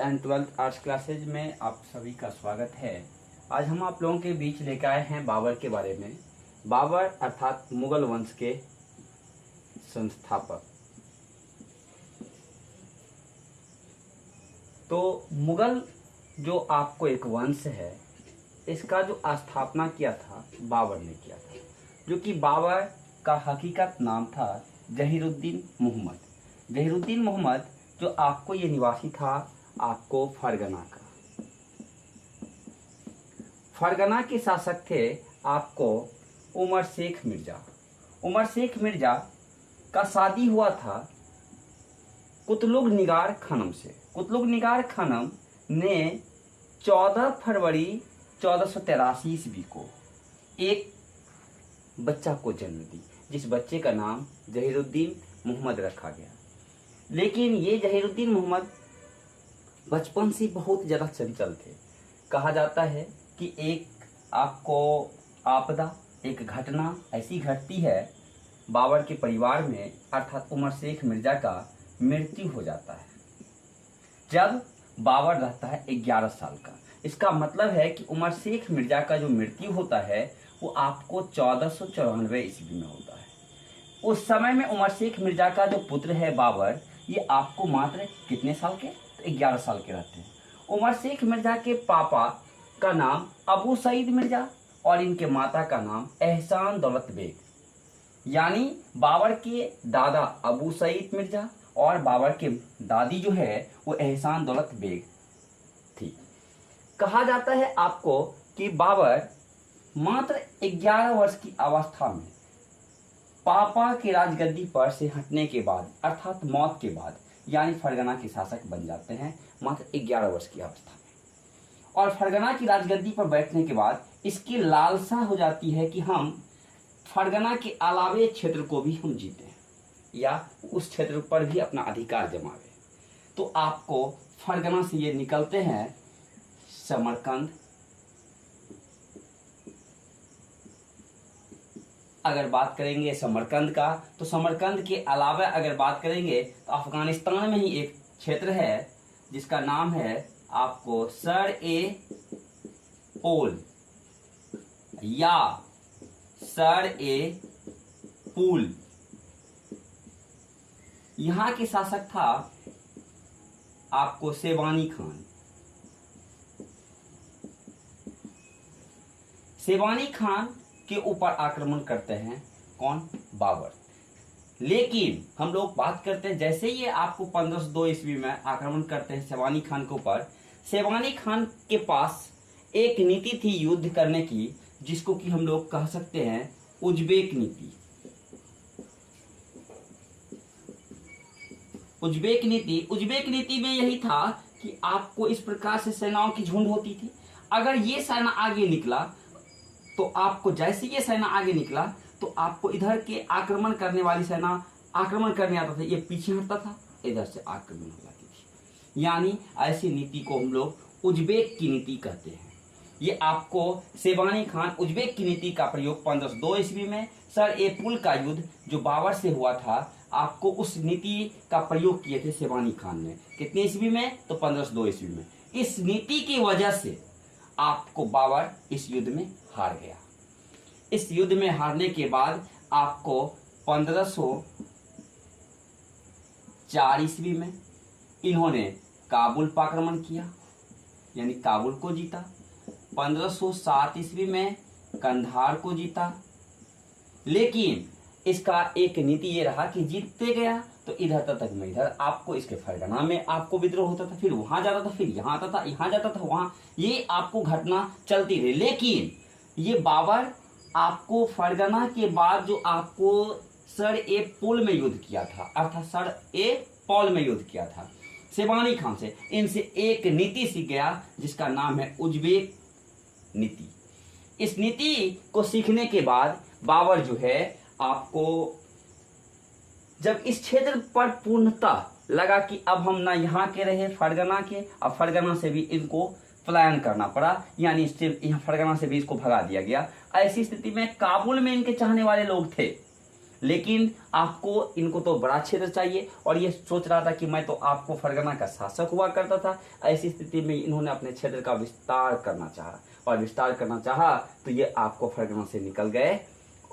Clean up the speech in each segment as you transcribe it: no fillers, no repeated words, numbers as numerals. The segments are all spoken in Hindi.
एंड 12th आर्ट्स क्लासेज में आप सभी का स्वागत है। आज हम आप लोगों के बीच लेकर आए हैं बाबर के बारे में। बाबर अर्थात मुगल वंश के संस्थापक। तो मुगल जो आपको एक वंश है, इसका जो स्थापना किया था बाबर ने किया था, जो कि बाबर का हकीकत नाम था जहीरुद्दीन मोहम्मद। जहीरुद्दीन मोहम्मद जो आपको ये निवासी था आपको फरगना का। फरगना के शासक थे आपको उमर शेख मिर्जा। उमर शेख मिर्जा का शादी हुआ था कुतलुग निगार खानम से। कुतलुग निगार खानम ने 14 फरवरी 1483 ईस्वी को एक बच्चा को जन्म दी, जिस बच्चे का नाम जहीरुद्दीन मोहम्मद रखा गया। लेकिन ये जहीरुद्दीन मोहम्मद बचपन से बहुत ज़्यादा चंचल थे। कहा जाता है कि एक आपको आपदा, एक घटना ऐसी घटती है बाबर के परिवार में, अर्थात उमर शेख मिर्जा का मृत्यु हो जाता है जब बाबर रहता है 11 साल का। इसका मतलब है कि उमर शेख मिर्जा का जो मृत्यु होता है वो आपको 1494 ईस्वी में होता है। उस समय में उमर शेख मिर्जा का जो पुत्र है बाबर, ये आपको मात्र कितने साल के? 11 साल के रहते हैं। उमर शेख मिर्जा के पापा का नाम अबू सईद मिर्जा और इनके माता का नाम एहसान दौलत बेग। यानी बाबर के दादा अबू सईद मिर्जा और बाबर के दादी जो है वो एहसान दौलत बेग थी। कहा जाता है आपको कि बाबर मात्र 11 वर्ष की अवस्था में पापा की राजगद्दी पर से हटने के बाद, अर्थात मौत के बाद, यानी फरगना के शासक बन जाते हैं मात्र 11 वर्ष की अवस्था में। और फरगना की राजगद्दी पर बैठने के बाद इसकी लालसा हो जाती है कि हम फरगना के अलावे क्षेत्र को भी हम जीतें या उस क्षेत्र पर भी अपना अधिकार जमावे। तो आपको फरगना से ये निकलते हैं समरकंद। अगर बात करेंगे समरकंद का, तो समरकंद के अलावा अगर बात करेंगे तो अफगानिस्तान में ही एक क्षेत्र है जिसका नाम है आपको सर ए पोल या सर ए पुल। यहां के शासक था आपको सेवानी खान। सेवानी खान के ऊपर आक्रमण करते हैं कौन? बाबर। लेकिन हम लोग बात करते हैं जैसे ये आपको 1502 ईस्वी में आक्रमण करते हैं सेवानी खान के ऊपर। सेवानी खान के पास एक नीति थी युद्ध करने की, जिसको कि हम लोग कह सकते हैं उज्बेक नीति। उज्बेक नीति में यही था कि आपको इस प्रकार से सेनाओं की झुंड होती थी। अगर ये सेना आगे निकला तो आपको, जैसे ये सेना आगे निकला तो आपको इधर के आक्रमण करने वाली सेना आक्रमण करने आता था, ये पीछे हटता था, इधर से आक्रमण हो जाती थी। यानी ऐसी नीति को हम लोग उज्बेक की नीति कहते हैं। ये आपको सेवानी खान उज्बेक की नीति का प्रयोग 1502 ईस्वी में सर ए पुल का युद्ध जो बाबर से हुआ था, आपको उस नीति का प्रयोग किए थे सेवानी खान ने। कितने ईस्वी में? तो 1502 ईस्वी में। इस नीति की वजह से आपको बाबर इस युद्ध में हार गया। इस युद्ध में हारने के बाद आपको 1504 ईस्वी में इन्होंने काबुल पर आक्रमण किया, यानी काबुल को जीता। 1507 ईस्वी में कंधार को जीता। लेकिन इसका एक नीति ये रहा कि जीतते गया तो इधर तक में इधर आपको इसके फरगना में आपको विद्रोह होता था, फिर वहां जाता था, फिर यहाँ आता था, यहाँ जाता था, वहां, ये आपको घटना चलती रही। लेकिन ये बाबर आपको फरगना के बाद जो आपको सर ए पुल में युद्ध किया था, अर्थात सर ए पौल में युद्ध किया था सेवानी खान से, इनसे एक नीति सीख गया जिसका नाम है उज्बेक नीति। इस नीति को सीखने के बाद बाबर जो है आपको, जब इस क्षेत्र पर पूर्णतः लगा कि अब हम ना यहाँ के रहे फरगना के, अब फरगना से भी इनको पलायन करना पड़ा, यानी फरगना से भी इसको भगा दिया गया। ऐसी स्थिति में काबुल में इनके चाहने वाले लोग थे, लेकिन आपको इनको तो बड़ा क्षेत्र चाहिए और ये सोच रहा था कि मैं तो आपको फरगना का शासक हुआ करता था। ऐसी स्थिति में इन्होंने अपने क्षेत्र का विस्तार करना चाहा और विस्तार करना चाहा तो ये आपको फरगना से निकल गए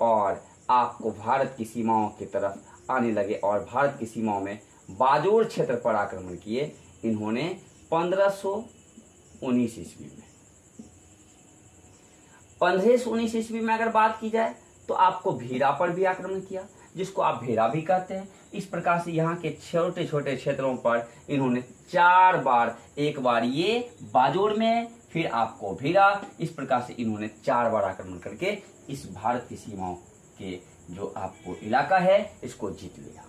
और आपको भारत की सीमाओं की तरफ आने लगे और भारत की सीमाओं में बाजोर क्षेत्र पर आक्रमण किए इन्होंने 1519 ईस्वी में। 1519 ईस्वी में अगर बात की जाए तो आपको भीरा पर भी आक्रमण किया, जिसको आप भेरा भी कहते हैं। इस प्रकार से यहाँ के छोटे छोटे क्षेत्रों पर इन्होंने 4 बार, एक बार ये बाजोर में, फिर आपको भीरा, इस प्रकार से इन्होंने 4 बार आक्रमण करके इस भारत की सीमाओं के जो आपको इलाका है इसको जीत लिया।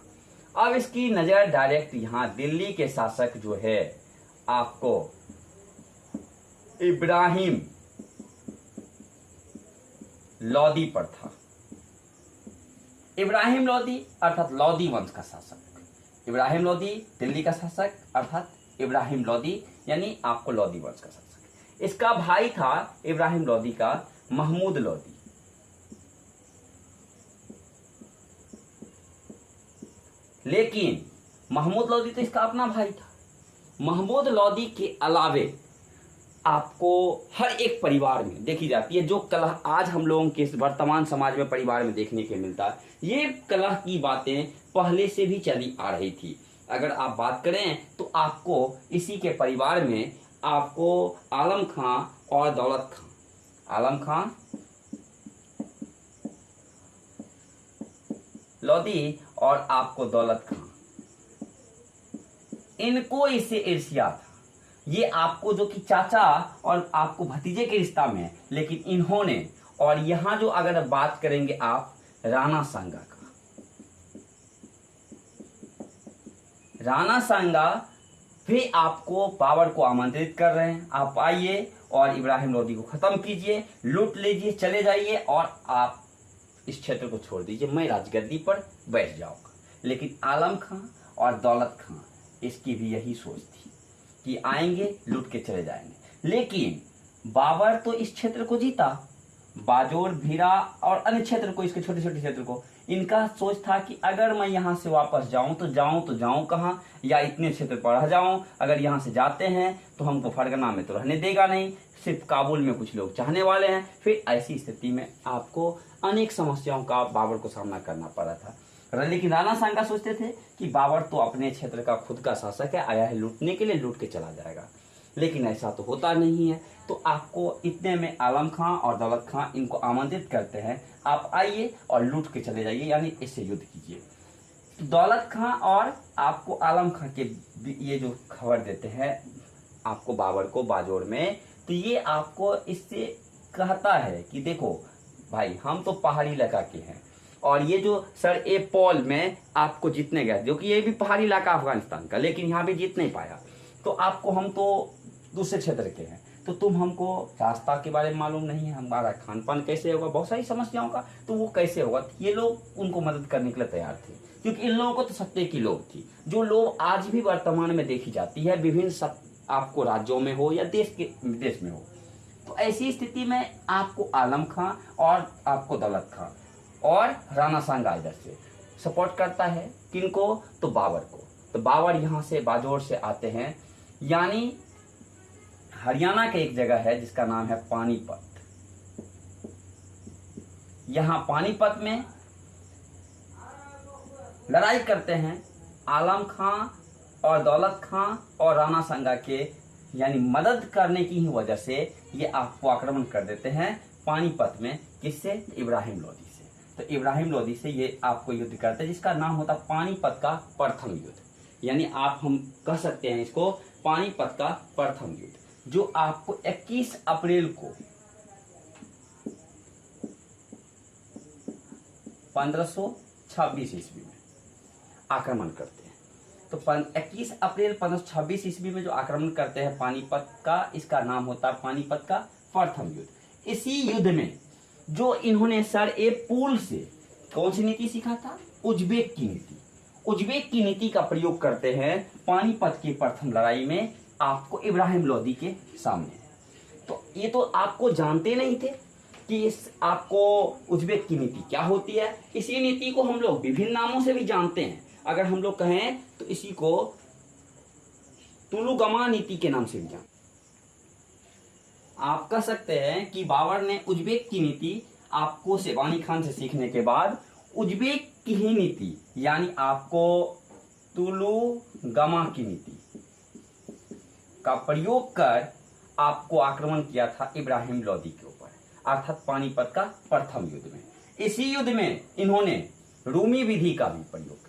अब इसकी नजर डायरेक्ट यहाँ दिल्ली के शासक जो है आपको इब्राहिम लोदी पर था। इब्राहिम लोदी अर्थात लोदी वंश का शासक। इब्राहिम लोदी दिल्ली का शासक अर्थात इब्राहिम लोदी यानी आपको लोदी वंश का शासक। इसका भाई था इब्राहिम लोदी का महमूद लोदी। लेकिन महमूद लोदी तो इसका अपना भाई था। महमूद लोदी के अलावे आपको हर एक परिवार में देखी जाती है जो कलह आज हम लोगों के वर्तमान समाज में परिवार में देखने के मिलता है, ये कलह की बातें पहले से भी चली आ रही थी। अगर आप बात करें तो आपको इसी के परिवार में आपको आलम खां और दौलत खां, आलम खां लोदी और आपको दौलत खां, इनको इससे ईर्ष्या था। ये आपको जो कि चाचा और आपको भतीजे के रिश्ता में है, लेकिन इन्होंने, और यहां जो अगर बात करेंगे आप राणा सांगा का, राणा सांगा भी आपको बाबर को आमंत्रित कर रहे हैं, आप आइए और इब्राहिम लोदी को खत्म कीजिए, लूट लीजिए, चले जाइए और आप इस क्षेत्र को छोड़ दीजिए, मैं राजगद्दी पर बैठ जाऊंगा। लेकिन आलम खां और दौलत खां इसकी भी यही सोच थी कि आएंगे लूट के चले जाएंगे। लेकिन बाबर तो इस क्षेत्र को जीता, बाजोर, भीरा और अन्य क्षेत्र को, इसके छोटे छोटे क्षेत्र को, इनका सोच था कि अगर मैं यहां से वापस जाऊं तो जाऊं कहां, या इतने क्षेत्र पर रह जाऊं। अगर यहां से जाते हैं तो हमको फरगना में तो रहने देगा नहीं, सिर्फ काबुल में कुछ लोग चाहने वाले हैं। फिर ऐसी स्थिति में आपको अनेक समस्याओं का बाबर को सामना करना पड़ा था। लेकिन राणा सांगा सोचते थे कि बाबर तो अपने क्षेत्र का खुद का शासक है, आया है लूटने के लिए, लूट के चला जाएगा। लेकिन ऐसा तो होता नहीं है। तो आपको इतने में आलम खां और दौलत खां इनको आमंत्रित करते हैं, आप आइए और लूट के चले जाइए, यानी इससे युद्ध कीजिए। दौलत खां और आपको आलम खां के ये जो खबर देते हैं आपको बाबर को बाजोर में, तो ये आपको इससे कहता है कि देखो भाई, हम तो पहाड़ी इलाका के हैं और ये जो सर ए पॉल में आपको जीतने गया, जो कि ये भी पहाड़ी इलाका अफगानिस्तान का, लेकिन यहाँ भी जीत नहीं पाया, तो आपको, हम तो दूसरे क्षेत्र के हैं, तो तुम हमको रास्ता के बारे में मालूम नहीं है, हमारा खान पान कैसे होगा, बहुत सारी समस्याओं का, तो वो कैसे होगा। ये लोग उनको मदद करने के लिए तैयार थे, क्योंकि इन लोगों को तो सत्ते की लोग थी, जो लोग आज भी वर्तमान में देखी जाती है विभिन्न आपको राज्यों में हो या देश में हो। तो ऐसी स्थिति में आपको आलम खां और आपको दौलत खां और राणा सांगा इधर से सपोर्ट करता है, किनको, तो बाबर को। तो बाबर यहाँ से बाजोर से आते हैं, यानी हरियाणा के एक जगह है जिसका नाम है पानीपत। यहाँ पानीपत में लड़ाई करते हैं आलम खां और दौलत खां और राणा सांगा के, यानी मदद करने की ही वजह से ये आपको आक्रमण कर देते हैं पानीपत में। किससे? इब्राहिम लोदी से। तो इब्राहिम लोदी से ये आपको युद्ध करते हैं, जिसका नाम होता पानीपत का प्रथम युद्ध, यानी आप हम कह सकते हैं इसको पानीपत का प्रथम युद्ध, जो आपको 21 अप्रैल को 1526 ईस्वी में आक्रमण करते हैं। तो 21 अप्रैल 1526 ईस्वी में जो आक्रमण करते हैं पानीपत का, इसका नाम होता है पानीपत का प्रथम युद्ध। इसी युद्ध में जो इन्होंने सर ए पुल से कौन सी नीति सीखा था? उज्बेक की नीति। उज्बेक की नीति का प्रयोग करते हैं पानीपत की प्रथम लड़ाई में आपको इब्राहिम लोदी के सामने। तो ये तो आपको जानते नहीं थे कि आपको उज्बेक की नीति क्या होती है। इसी नीति को हम लोग विभिन्न नामों से भी जानते हैं। अगर हम लोग कहें तो इसी को तुलुगमा नीति के नाम से भी जानते हैं। आप कह सकते हैं कि बाबर ने उज्बेक की नीति आपको शेबानी खान से सीखने के बाद उज्बेक की ही नीति यानी आपको तुलुगमा की नीति का प्रयोग कर आपको आक्रमण किया था इब्राहिम लोदी के ऊपर, अर्थात पानीपत का प्रथम युद्ध में। इसी युद्ध में इन्होंने रूमी विधि का भी प्रयोग किया।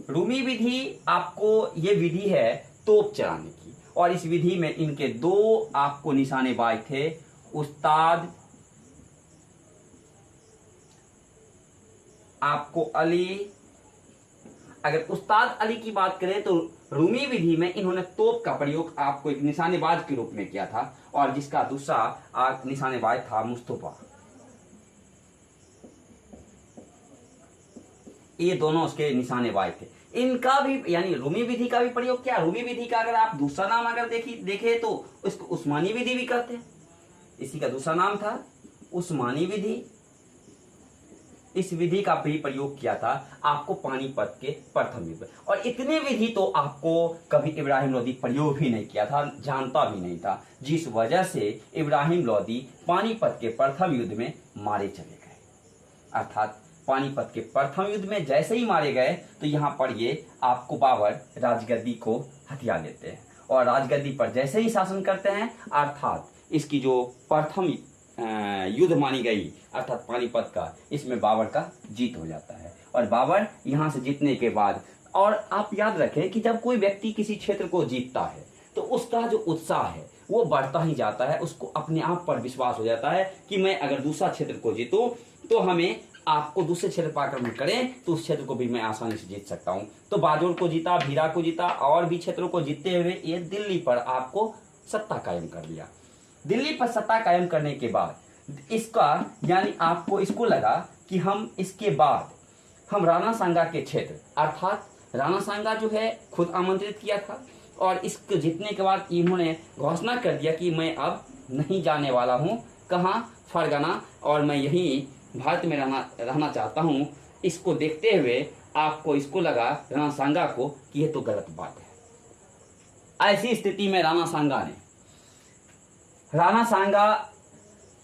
रूमी विधि आपको ये विधि है तोप चलाने की, और इस विधि में इनके दो आपको निशानेबाज थे, उस्ताद आपको अली। अगर उस्ताद अली की बात करें तो रूमी विधि में इन्होंने तोप का प्रयोग आपको एक निशानेबाज के रूप में किया था, और जिसका दूसरा निशानेबाज था मुस्तफा। ये दोनों उसके निशानेबाज थे। इनका भी यानी रूमी विधि का भी प्रयोग किया। रूमी विधि का अगर आप दूसरा नाम अगर देखे तो उसको उस्मानी विधि भी कहते हैं। इसी का दूसरा नाम था उस्मानी विधि। इस विधि का भी प्रयोग किया था आपको पानीपत के प्रथम युद्ध में, और इतनी विधि तो आपको कभी इब्राहिम लोदी प्रयोग भी नहीं किया था, जानता भी नहीं था, जिस वजह से इब्राहिम लोदी पानीपत के प्रथम युद्ध में मारे चले गए। अर्थात पानीपत के प्रथम युद्ध में जैसे ही मारे गए तो यहाँ पर ये आपको बाबर राजगद्दी को हथिया लेते हैं, और राजगद्दी पर जैसे ही शासन करते हैं, अर्थात इसकी जो प्रथम युद्ध मानी गई अर्थात पानीपत का, इसमें बाबर का जीत हो जाता है। और बाबर यहाँ से जीतने के बाद, और आप याद रखें कि जब कोई व्यक्ति किसी क्षेत्र को जीतता है तो उसका जो उत्साह है वो बढ़ता ही जाता है, उसको अपने आप पर विश्वास हो जाता है कि मैं अगर दूसरा क्षेत्र को जीतूं तो हमें आपको दूसरे क्षेत्र पर आक्रमण करें तो उस क्षेत्र को भी मैं आसानी से जीत सकता हूं। तो बाजोर को जीता, भीरा को जीता, और भी क्षेत्रों को जीतते हुए ये दिल्ली पर आपको सत्ता कायम कर लिया। दिल्ली पर सत्ता कायम करने के बाद इसका यानी आपको इसको लगा कि हम इसके बाद हम राणा सांगा के क्षेत्र, अर्थात राणा सांगा जो है खुद आमंत्रित किया था, और इसको जीतने के बाद इन्होंने घोषणा कर दिया कि मैं अब नहीं जाने वाला हूँ कहाँ, फरगना, और मैं यहीं भारत में रहना चाहता हूँ। इसको देखते हुए आपको इसको लगा राणा सांगा को कि यह तो गलत बात है। ऐसी स्थिति में राणा सांगा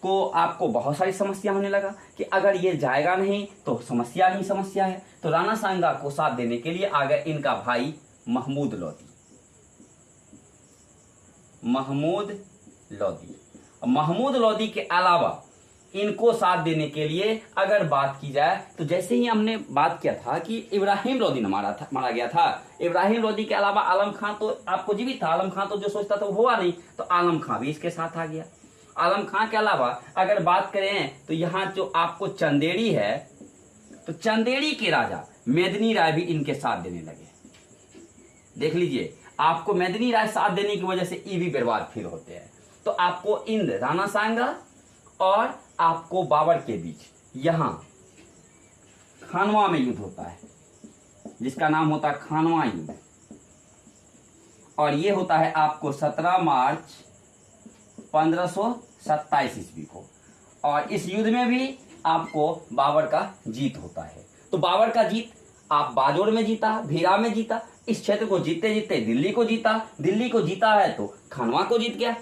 को आपको बहुत सारी समस्या होने लगा कि अगर ये जाएगा नहीं तो समस्या ही समस्या है। तो राणा सांगा को साथ देने के लिए आ गए इनका भाई महमूद लोदी। महमूद लोदी के अलावा इनको साथ देने के लिए अगर बात की जाए तो जैसे ही हमने बात किया था कि इब्राहिम लोदी ने मारा गया था, इब्राहिम लोदी के अलावा आलम खां तो आपको जीवित था। आलम खां तो जो सोचता था वो हुआ नहीं, तो आलम खां भी इसके साथ आ गया। आलम खां के अलावा अगर बात करें तो यहाँ जो आपको चंदेड़ी है, तो चंदेड़ी के राजा मेदिनी राय भी इनके साथ देने लगे। देख लीजिए, आपको मेदिनी राय साथ देने की वजह से ये भी बर्बाद फिर होते हैं। तो आपको इन राणा सांगा और आपको बाबर के बीच यहां खानवा में युद्ध होता है, जिसका नाम होता है खानवा युद्ध, और ये होता है आपको 17 मार्च 1527 ईस्वी को। और इस युद्ध में भी आपको बाबर का जीत होता है। तो बाबर का जीत आप बाजोर में जीता, भीरा में जीता, इस क्षेत्र को जीतते जीतते दिल्ली को जीता है तो खानवा को जीत गया।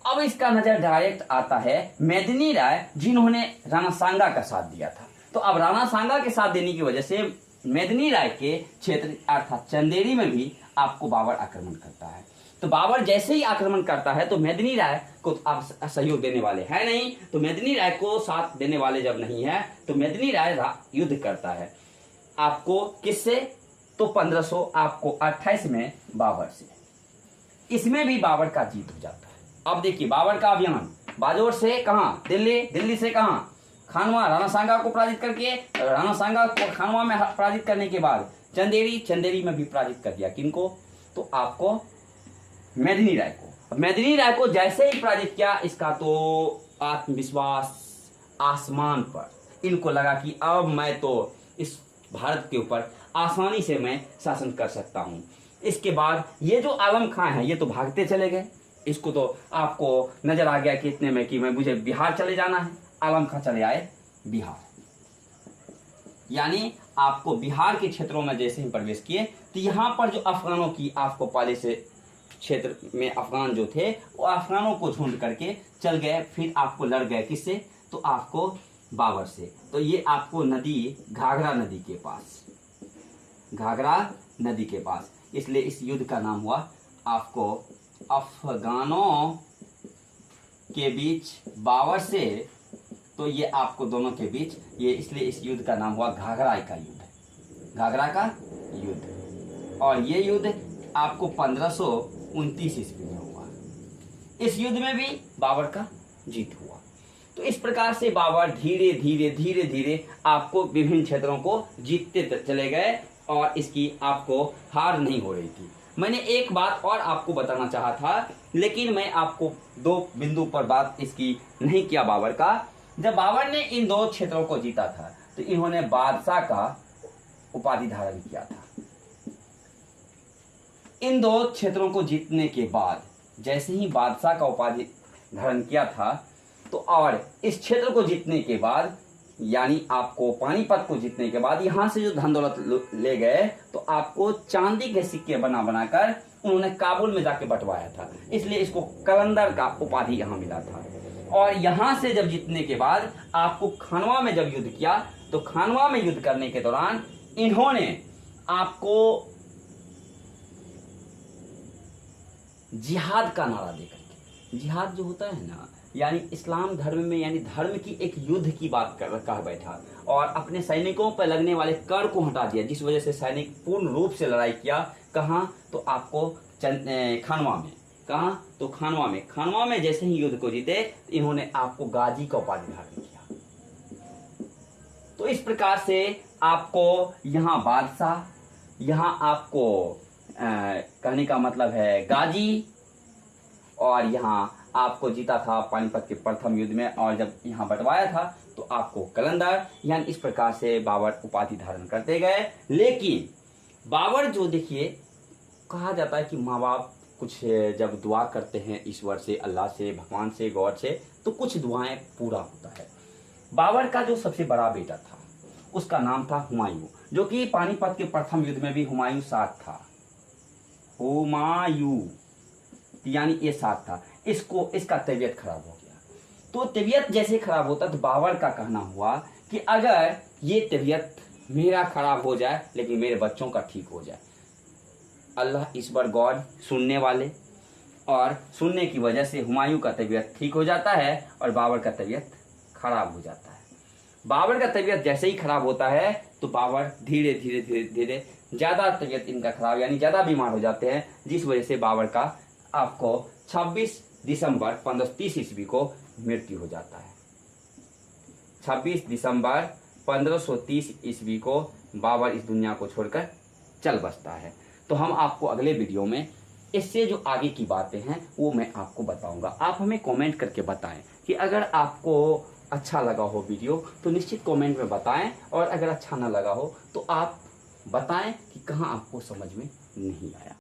अब इसका नजर डायरेक्ट आता है मेदिनी राय, जिन्होंने राणा सांगा का साथ दिया था। तो अब राणा सांगा के साथ देने की वजह से मेदिनी राय के क्षेत्र अर्थात चंदेरी में भी आपको बाबर आक्रमण करता है। तो बाबर जैसे ही आक्रमण करता है तो मेदिनी राय को आप सहयोग देने वाले हैं नहीं, तो मेदिनी राय को साथ देने वाले जब नहीं है तो मेदिनी राय युद्ध करता है आपको किससे, तो 1528 में बाबर से। इसमें भी बाबर का जीत हो जाता है। अब देखिए, बाबर का अभियान बाजोर से कहाँ, दिल्ली से कहाँ, खानवा, राणा सांगा को पराजित करके, राणा सांगा को खानवा में पराजित करने के बाद चंदेरी में भी पराजित कर दिया। किनको, तो आपको मेदिनी राय को। मेदिनी राय को जैसे ही पराजित किया, इसका तो आत्मविश्वास आसमान पर, इनको लगा कि अब मैं तो इस भारत के ऊपर आसानी से मैं शासन कर सकता हूं। इसके बाद ये जो आलम खां है ये तो भागते चले गए, इसको तो आपको नजर आ गया कि इतने में कि मैं मुझे बिहार चले जाना है, आलम खां चले आए बिहार। यानी आपको बिहार के क्षेत्रों में जैसे ही प्रवेश किए तो यहाँ पर जो अफगानों की आपको पहले से क्षेत्र में अफगान जो थे वो अफगानों को झुंड करके चल गए, फिर आपको लड़ गए किससे, तो आपको बाबर से। तो ये आपको नदी घाघरा नदी के पास, घाघरा नदी के पास, इसलिए इस युद्ध का नाम हुआ आपको अफगानों के बीच बाबर से, तो ये आपको दोनों के बीच ये, इसलिए इस युद्ध का नाम हुआ घाघरा का युद्ध, घाघरा का युद्ध। और ये युद्ध आपको 1529 ईस्वी में हुआ। इस युद्ध में भी बाबर का जीत हुआ। तो इस प्रकार से बाबर धीरे धीरे धीरे धीरे आपको विभिन्न क्षेत्रों को जीतते चले गए और इसकी आपको हार नहीं हो रही थी। मैंने एक बात और आपको बताना चाहा था, लेकिन मैं आपको दो बिंदु पर बात इसकी नहीं किया बाबर का। जब बाबर ने इन दो क्षेत्रों को जीता था तो इन्होंने बादशाह का उपाधि धारण किया था। इन दो क्षेत्रों को जीतने के बाद जैसे ही बादशाह का उपाधि धारण किया था, तो और इस क्षेत्र को जीतने के बाद यानी आपको पानीपत को जीतने के बाद यहां से जो धन दौलत ले गए, तो आपको चांदी के सिक्के बना बनाकर उन्होंने काबुल में जाके बंटवाया था, इसलिए इसको कलंदर का उपाधि यहां मिला था। और यहां से जब जीतने के बाद आपको खानवा में जब युद्ध किया, तो खानवा में युद्ध करने के दौरान इन्होंने आपको जिहाद का नारा देकर के, जिहाद जो होता है ना, यानी इस्लाम धर्म में यानी धर्म की एक युद्ध की बात कह बैठा और अपने सैनिकों पर लगने वाले कर को हटा दिया, जिस वजह से सैनिक पूर्ण रूप से लड़ाई किया। कहाँ, तो आपको खानवा में, कहाँ, तो खानवा में। खानवा में जैसे ही युद्ध को जीते तो इन्होंने आपको गाजी का उपाधि धारण किया। तो इस प्रकार से आपको यहाँ बादशाह, यहाँ आपको कहने का मतलब है गाजी, और यहाँ आपको जीता था पानीपत के प्रथम युद्ध में, और जब यहाँ बंटवाया था तो आपको कलंदर, यानी इस प्रकार से बाबर उपाधि धारण करते गए। लेकिन बाबर जो देखिए, कहा जाता है कि माँ बाप कुछ जब दुआ करते हैं ईश्वर से, अल्लाह से, भगवान से, गॉड से, तो कुछ दुआएं पूरा होता है। बाबर का जो सबसे बड़ा बेटा था उसका नाम था हुमायूं, जो कि पानीपत के प्रथम युद्ध में भी हुमायूं साथ था, हुमायूं यानी ये साथ था। इसका तबीयत खराब हो गया। तो तबीयत जैसे खराब होता तो बाबर का कहना हुआ कि अगर ये तबीयत मेरा खराब हो जाए लेकिन मेरे बच्चों का ठीक हो जाए, अल्लाह ईश्वर गॉड सुनने वाले, और सुनने की वजह से हुमायूं का तबीयत ठीक हो जाता है और बाबर का तबीयत खराब हो जाता है। बाबर का तबीयत जैसे ही खराब होता है तो बाबर धीरे धीरे धीरे धीरे ज़्यादा तबीयत इनका खराब यानी ज़्यादा बीमार हो जाते हैं, जिस वजह से बाबर का आपको 26 दिसंबर 1530 ईस्वी को मृत्यु हो जाता है। 26 दिसंबर 1530 ईस्वी को बाबर इस दुनिया को छोड़कर चल बसता है। तो हम आपको अगले वीडियो में इससे जो आगे की बातें हैं वो मैं आपको बताऊंगा। आप हमें कमेंट करके बताएं कि अगर आपको अच्छा लगा हो वीडियो तो निश्चित कमेंट में बताएं, और अगर अच्छा ना लगा हो तो आप बताएं कि कहाँ आपको समझ में नहीं आया।